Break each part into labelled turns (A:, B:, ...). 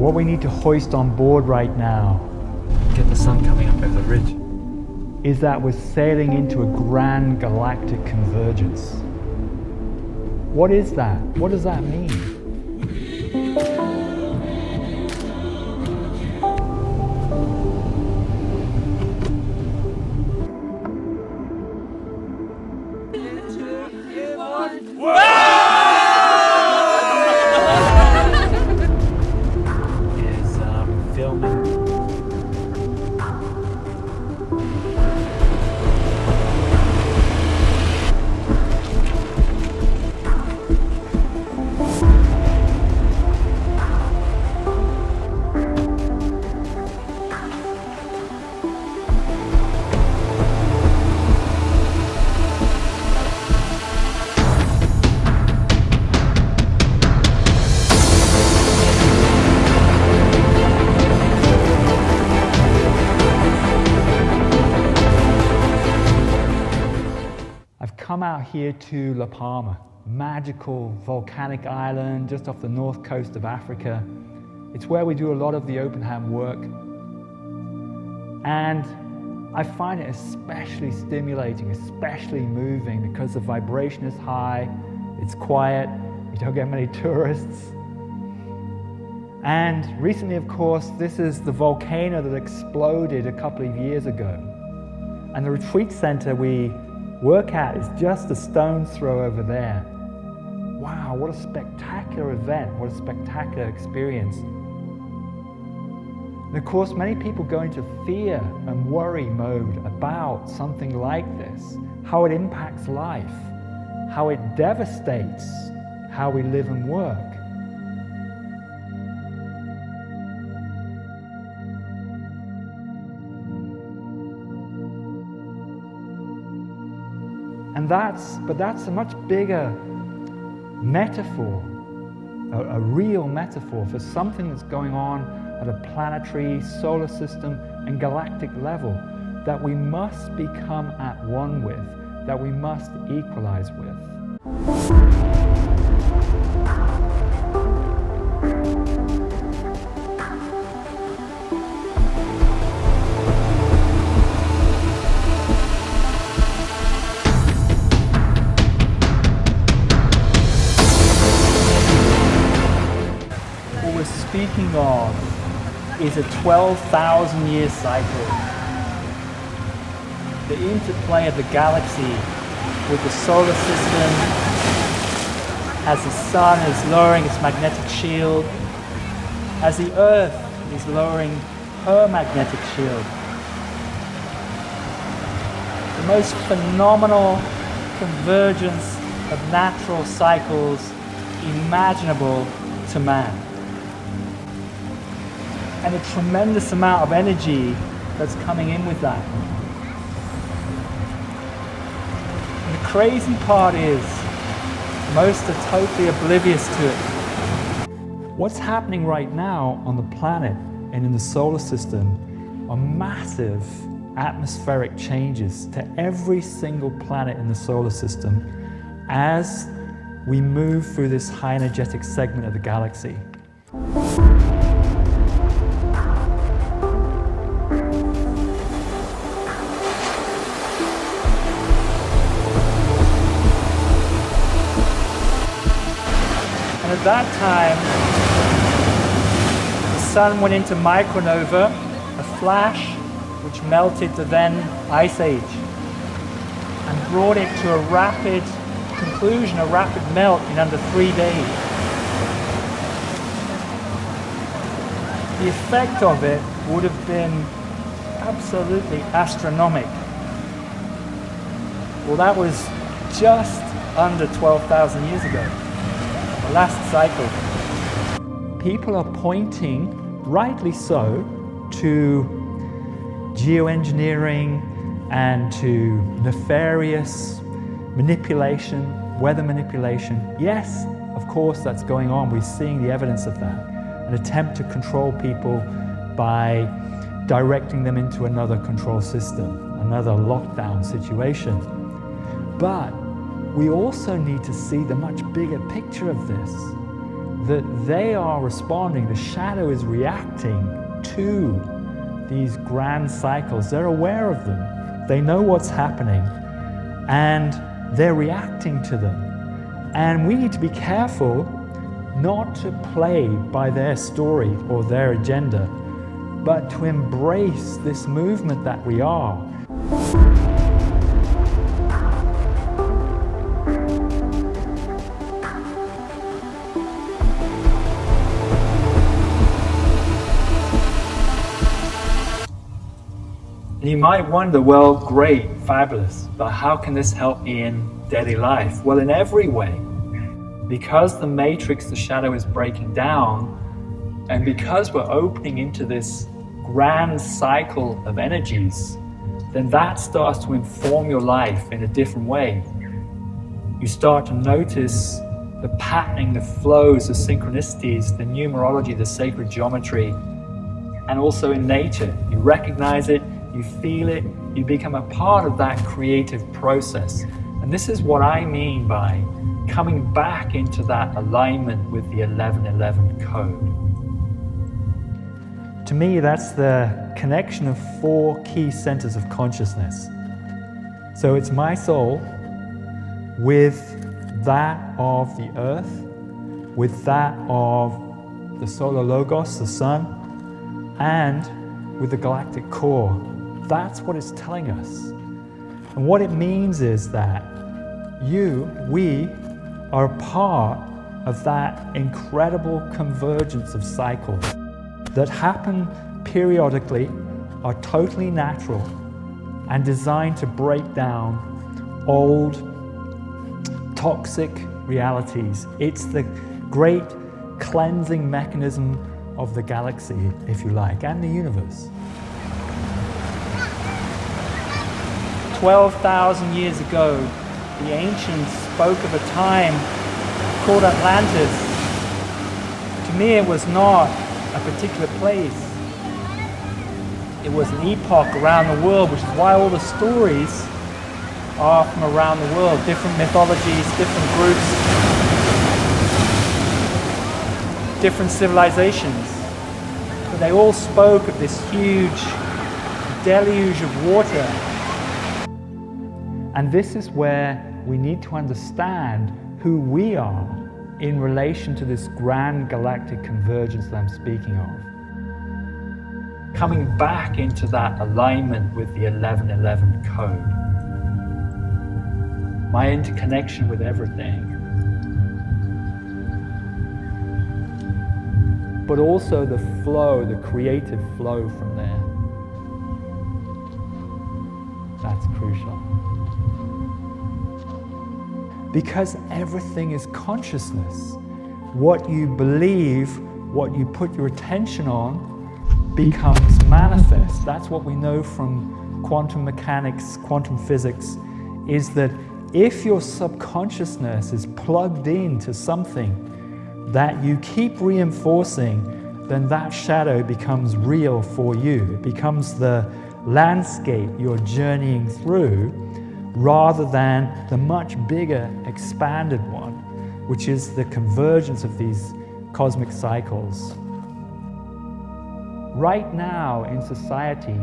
A: What we need to hoist on board right now
B: Get the sun coming up over the ridge.
A: is that we're sailing into a grand galactic convergence. What is that? What does that mean?
B: Is filming.
A: I've come out here to La Palma, magical volcanic island just off the north coast of Africa. It's where we do a lot of the Openham work. And I find it especially stimulating, especially moving because the vibration is high, it's quiet, you don't get many tourists. And recently, of course, this is the volcano that exploded a couple of years ago. And the retreat center we work at is just a stone's throw over there. Wow, what a spectacular event, what a spectacular experience. And of course, many people go into fear and worry mode about something like this, how it impacts life, how it devastates how we live and work. But that's a much bigger metaphor, a real metaphor for something that's going on at a planetary, solar system, and galactic level that we must become at one with, that we must equalize with. Speaking of is a 12,000 year cycle. The interplay of the galaxy with the solar system as the sun is lowering its magnetic shield, as the Earth is lowering her magnetic shield. The most phenomenal convergence of natural cycles imaginable to man. And a tremendous amount of energy that's coming in with that. And the crazy part is, most are totally oblivious to it. What's happening right now on the planet and in the solar system are massive atmospheric changes to every single planet in the solar system as we move through this high energetic segment of the galaxy. And at that time, the sun went into micronova, a flash which melted the then ice age and brought it to a rapid conclusion, a rapid melt in under 3 days. The effect of it would have been absolutely astronomical. Well, that was just under 12,000 years ago. The last cycle. People are pointing, rightly so, to geoengineering and to nefarious manipulation, weather manipulation. Yes, of course, that's going on. We're seeing the evidence of that. An attempt to control people by directing them into another control system, another lockdown situation. But we also need to see the much bigger picture of this. that they are responding, the shadow is reacting to these grand cycles. They're aware of them. They know what's happening and they're reacting to them. And we need to be careful not to play by their story or their agenda, but to embrace this movement that we are. And you might wonder, well, great, fabulous, but how can this help me in daily life? Well, in every way. Because the matrix, the shadow, is breaking down, and because we're opening into this grand cycle of energies, then that starts to inform your life in a different way. You start to notice the patterning, the flows, the synchronicities, the numerology, the sacred geometry, and also in nature. You recognize it, you feel it, you become a part of that creative process. And this is what I mean by coming back into that alignment with the 1111 code. To me, that's the connection of 4 key centers of consciousness. So it's my soul with that of the earth, with that of the solar logos, the sun, and with the galactic core. That's what it's telling us. And what it means is that we are a part of that incredible convergence of cycles that happen periodically, are totally natural, and designed to break down old, toxic realities. It's the great cleansing mechanism of the galaxy, if you like, and the universe. 12,000 years ago, the ancients spoke of a time called Atlantis. To me, it was not a particular place. It was an epoch around the world, which is why all the stories are from around the world, different mythologies, different groups, different civilizations. But they all spoke of this huge deluge of water. And this is where we need to understand who we are in relation to this grand galactic convergence that I'm speaking of. Coming back into that alignment with the 1111 code. My interconnection with everything. But also the flow, the creative flow from there. That's crucial. Because everything is consciousness. What you believe, what you put your attention on, becomes manifest. That's what we know from quantum mechanics, quantum physics, is that if your subconsciousness is plugged into something that you keep reinforcing, then that shadow becomes real for you. It becomes the landscape you're journeying through, rather than the much bigger, expanded one, which is the convergence of these cosmic cycles. Right now in society,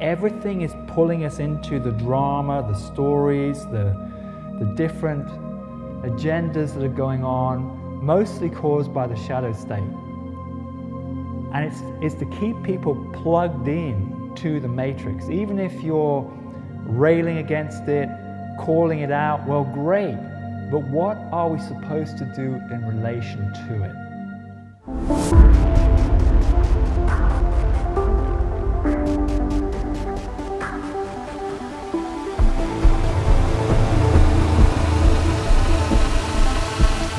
A: everything is pulling us into the drama, the stories, the different agendas that are going on, mostly caused by the shadow state. And it's to keep people plugged in to the matrix. Even if you're railing against it, calling it out, well, great, but what are we supposed to do in relation to it?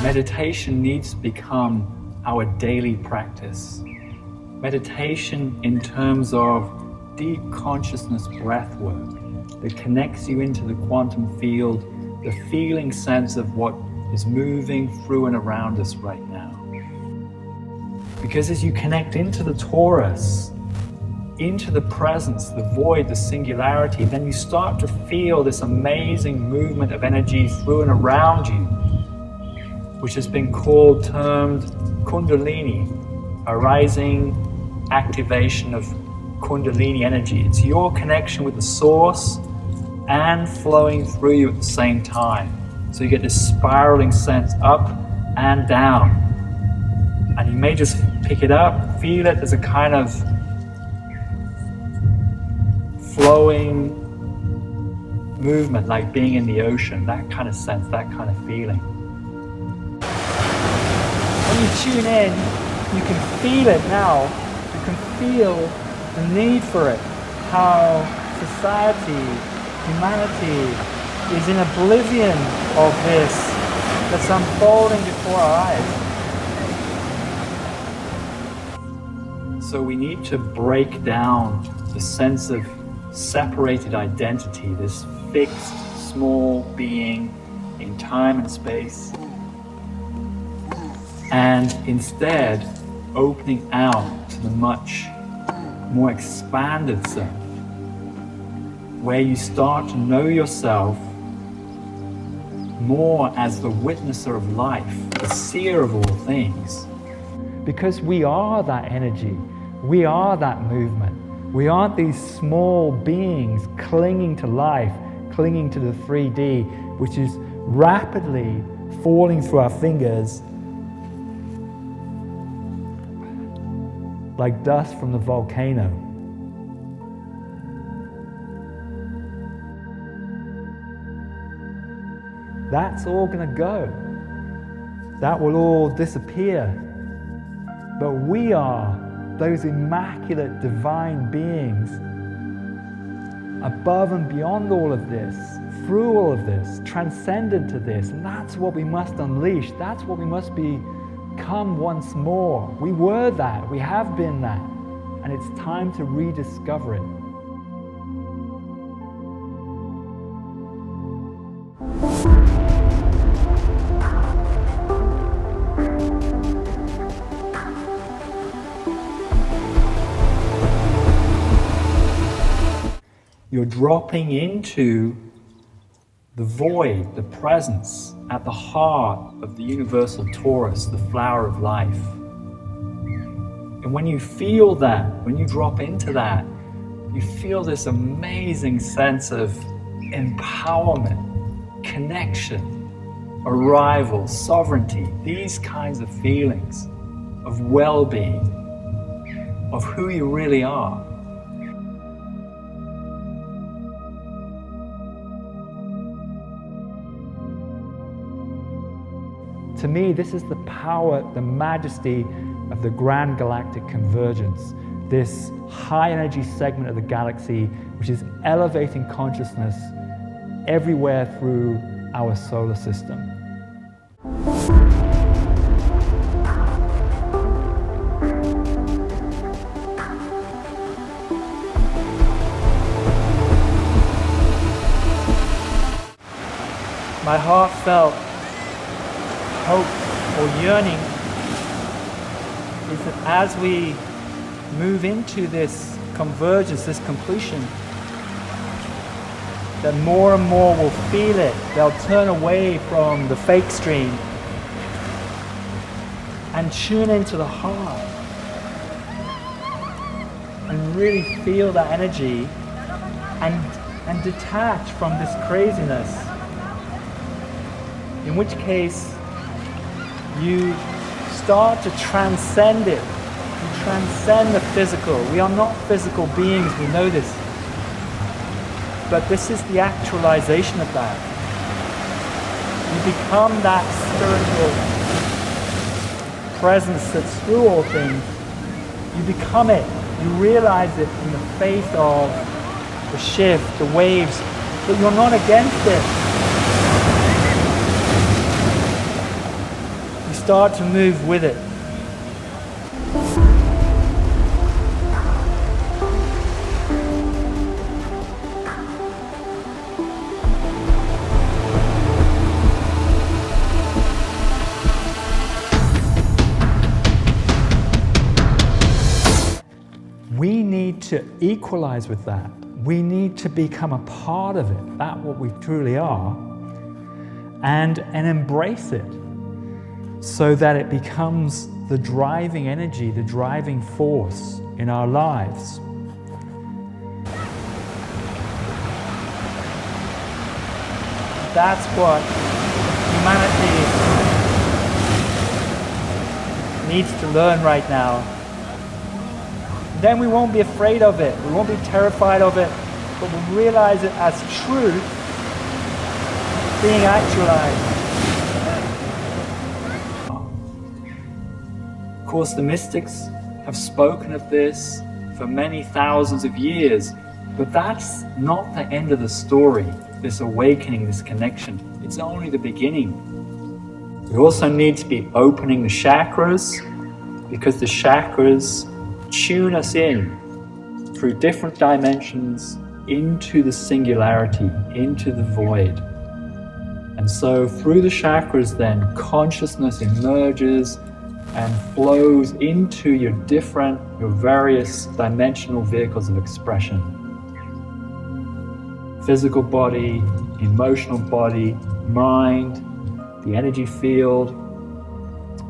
A: Meditation needs to become our daily practice. Meditation in terms of deep consciousness breath work that connects you into the quantum field, the feeling sense of what is moving through and around us right now. Because as you connect into the torus, into the presence, the void, the singularity, then you start to feel this amazing movement of energy through and around you. which has been termed Kundalini, a rising activation of Kundalini energy. It's your connection with the source and flowing through you at the same time. So you get this spiraling sense up and down. And you may just pick it up, feel it as a kind of flowing movement, like being in the ocean, that kind of sense, that kind of feeling. When you tune in, you can feel it now. You can feel the need for it. How society, humanity is in oblivion of this that's unfolding before our eyes. So we need to break down the sense of separated identity, this fixed, small being in time and space, and instead opening out to the much more expanded self, where you start to know yourself more as the witnesser of life, the seer of all things. Because we are that energy, we are that movement. We aren't these small beings clinging to life, clinging to the 3D, which is rapidly falling through our fingers like dust from the volcano. That's all going to go. That will all disappear. But we are those immaculate divine beings above and beyond all of this, through all of this, transcendent to this. And that's what we must unleash. That's what we must become once more. We were that. We have been that. And it's time to rediscover it. You're dropping into the void, the presence at the heart of the universal torus, the flower of life. And when you feel that, when you drop into that, you feel this amazing sense of empowerment, connection, arrival, sovereignty, these kinds of feelings of well-being, of who you really are. To me, this is the power, the majesty of the grand galactic convergence, this high energy segment of the galaxy which is elevating consciousness everywhere through our solar system. My heartfelt hope or yearning is that as we move into this convergence, this completion, that more and more will feel it. They'll turn away from the fake stream and tune into the heart and really feel that energy and detach from this craziness. In which case, you start to transcend it. You transcend the physical. We are not physical beings, we know this. But this is the actualization of that. You become that spiritual presence that's through all things. You become it. You realize it in the face of the shift, the waves, but you're not against it. Start to move with it. We need to equalize with that. We need to become a part of it, that's what we truly are, and embrace it. so that it becomes the driving energy, the driving force in our lives. That's what humanity needs to learn right now. Then we won't be afraid of it, we won't be terrified of it, but we'll realize it as truth being actualized. Of course, the mystics have spoken of this for many thousands of years, but that's not the end of the story, this awakening, this connection. It's only the beginning. We also need to be opening the chakras, because the chakras tune us in through different dimensions into the singularity, into the void. And so through the chakras then, consciousness emerges and flows into your various dimensional vehicles of expression. Physical body, emotional body, mind, the energy field,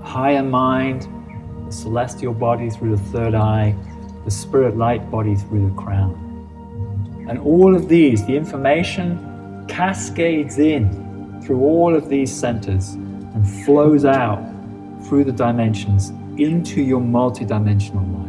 A: higher mind, the celestial body through the third eye, the spirit light body through the crown. And all of these, the information cascades in through all of these centers and flows out through the dimensions into your multidimensional life.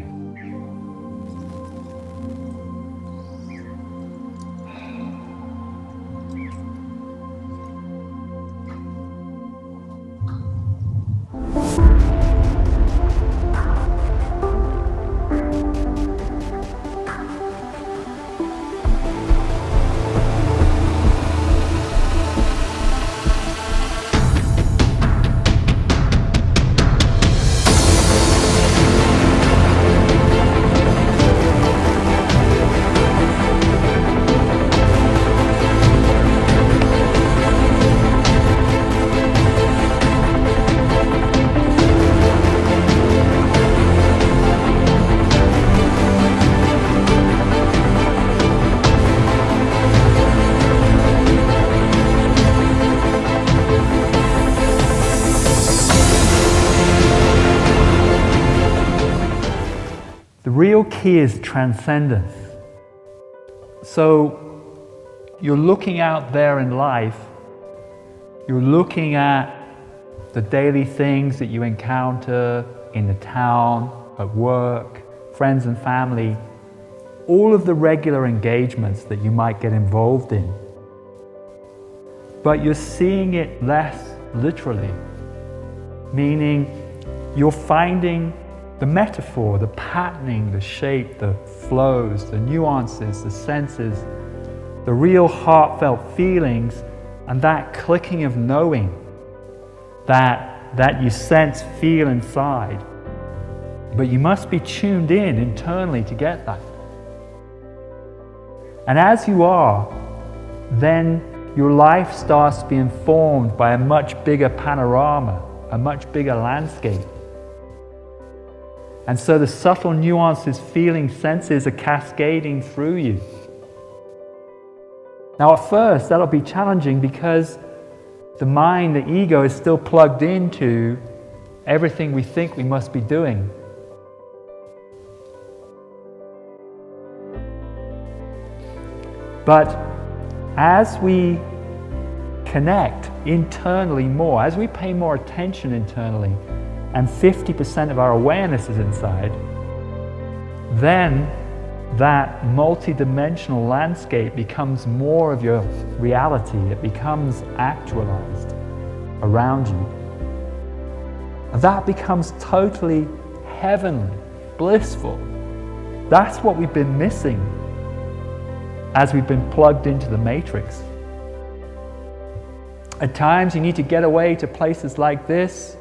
A: The real key is transcendence. So you're looking out there in life, you're looking at the daily things that you encounter in the town, at work, friends and family, all of the regular engagements that you might get involved in. But you're seeing it less literally, meaning you're finding the metaphor, the patterning, the shape, the flows, the nuances, the senses, the real heartfelt feelings, and that clicking of knowing that you sense, feel inside. But you must be tuned in internally to get that. And as you are, then your life starts to be informed by a much bigger panorama, a much bigger landscape. And so the subtle nuances, feelings, senses are cascading through you. Now at first that'll be challenging because the mind, the ego, is still plugged into everything we think we must be doing. But as we connect internally more, as we pay more attention internally, and 50% of our awareness is inside, then that multi-dimensional landscape becomes more of your reality. It becomes actualized around you. And that becomes totally heavenly, blissful. That's what we've been missing as we've been plugged into the matrix. At times you need to get away to places like this,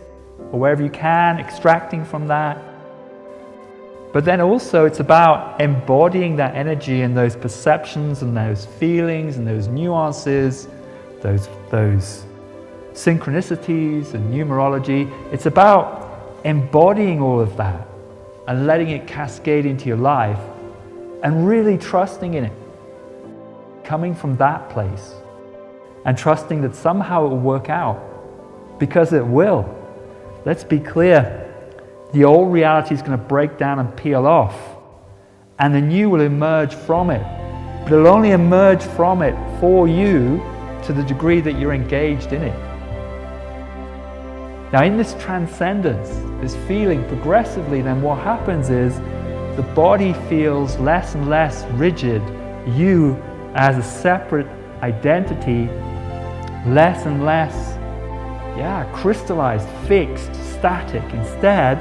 A: or wherever you can, extracting from that. But then also it's about embodying that energy and those perceptions and those feelings and those nuances, those synchronicities and numerology. It's about embodying all of that and letting it cascade into your life and really trusting in it, coming from that place and trusting that somehow it will work out, because it will. let's be clear. The old reality is going to break down and peel off, and the new will emerge from it. But it'll only emerge from it for you to the degree that you're engaged in it. Now, in this transcendence, this feeling progressively, then what happens is the body feels less and less rigid. You, as a separate identity, less and less, crystallized, fixed, static. Instead,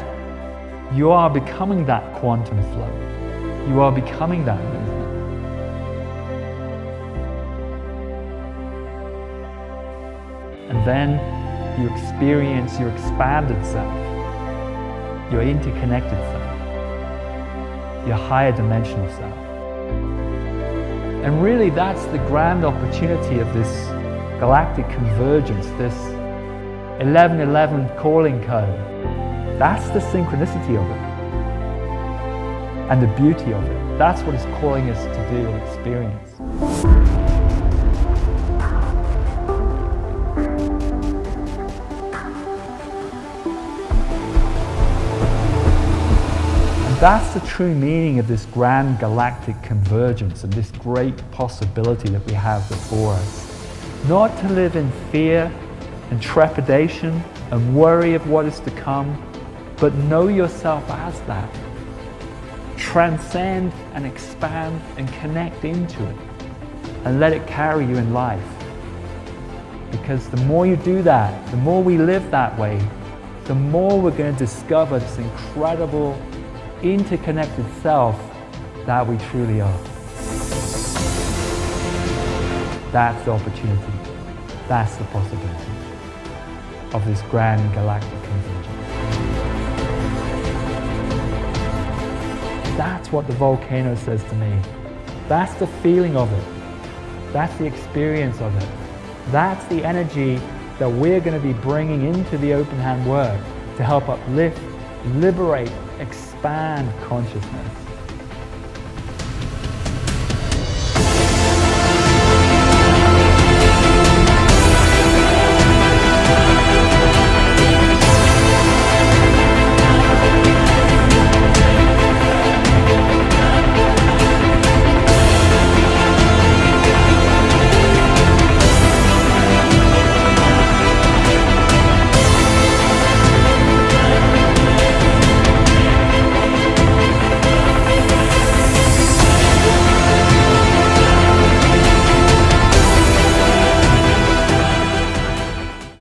A: you are becoming that quantum flow. You are becoming that movement. And then you experience your expanded self, your interconnected self, your higher dimensional self. And really that's the grand opportunity of this galactic convergence, this 1111 calling code. That's the synchronicity of it and the beauty of it. That's what it's calling us to do and experience. That's the true meaning of this grand galactic convergence and this great possibility that we have before us. Not to live in fear and trepidation and worry of what is to come, but know yourself as that. Transcend and expand and connect into it and let it carry you in life. Because the more you do that, the more we live that way, the more we're going to discover this incredible interconnected self that we truly are. That's the opportunity. That's the possibility of this grand galactic convergence. That's what the volcano says to me. That's the feeling of it. That's the experience of it. That's the energy that we're going to be bringing into the open hand work to help uplift, liberate, expand consciousness.